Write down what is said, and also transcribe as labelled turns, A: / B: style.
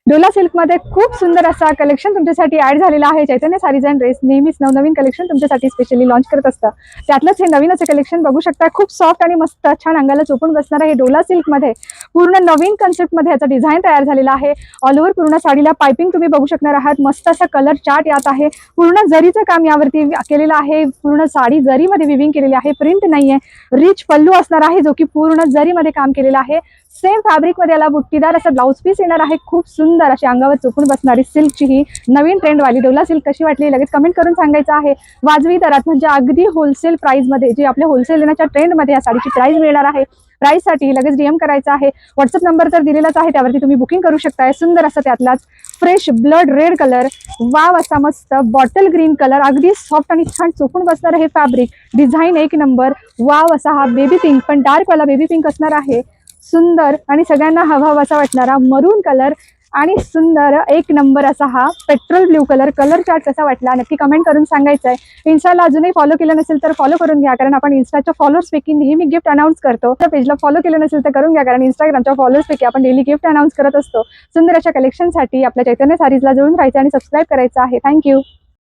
A: डोला सिल्कमध्ये खूप सुंदर असा कलेक्शन तुमच्यासाठी ऍड झालेला आहे। चैतन्य साडीज अँड ड्रेस नेहमीच नवनवीन कलेक्शन तुमच्यासाठी स्पेशली लॉन्च करत असतं। त्यातलंच हे नवीन असं कलेक्शन बघू शकता। खूप सॉफ्ट आणि मस्त छान अंगाला चोपून बसणारा हे डोला सिल्कमध्ये पूर्ण नवीन कन्सेप्टमध्ये याचा डिझाईन तयार झालेला आहे। ऑल ओव्हर पूर्ण साडीला पाइपिंग तुम्ही बघू शकणार आहात। मस्त असा कलर चार्ट यात आहे। पूर्ण जरीचं काम यावरती केलेलं आहे। पूर्ण साडी जरीमध्ये विविंग केलेली आहे। प्रिंट नाहीये। रिच पल्लू असणार आहे जो की पूर्ण जरीमध्ये काम केलेला आहे। सेम फॅब्रिक मध्ये याला बुट्टीदार असं ब्लाउज पीस येणार आहे। खूप सुंदर अशी अंगावर चोपून बसणारी सिल्कची ही नवीन ट्रेंडवाली डोला सिल्क कशी वाटली लगेच कमेंट करून सांगायचं आहे। वाजवी दरात म्हणजे अगदी होलसेल प्राइस मध्ये जी आपल्या होलसेल देण्याच्या ट्रेंडमध्ये या साडीची प्राइस मिळणार आहे। प्राइस साठी लगेच डीएम करायचा आहे। व्हॉट्सअप नंबर तर दिलेलाच आहे त्यावरती तुम्ही बुकिंग करू शकताय। सुंदर असं त्यातलाच fresh blood red colour, wow असा मस्त बॉटल ग्रीन कलर, अगदी सॉफ्ट आणि छान चोपून बसणार हे फॅब्रिक डिझाईन एक नंबर। वाव असा हा बेबी पिंक पण डार्क वाला बेबी पिंक असणार आहे। सुंदर आणि सगळ्यांना हवा असा वाटणारा मरून कलर आणि सुंदर एक नंबर असा हा पेट्रोल ब्ल्यू कलर चार्ट कसा वाटला नक्की कमेंट करून सांगायचं आहे। इन्स्टाला अजूनही फॉलो केलं नसेल तर फॉलो करून घ्या कारण आपण इन्स्टाच्या फॉलोअर्स पैकी नेहमी गिफ्ट अनाउन्स करतो। त्या पेजला फॉलो केलं नसेल तर करून घ्या कारण इंस्टाग्रामच्या फॉलोअर्स पैकी आपण डेली गिफ्ट अनाउन्स करत असतो। सुंदर अशा कलेक्शनसाठी आपल्या चैतन्य साडीजला जोडून राहायचं आणि सबस्क्राईब करायचं आहे। थँक्यू।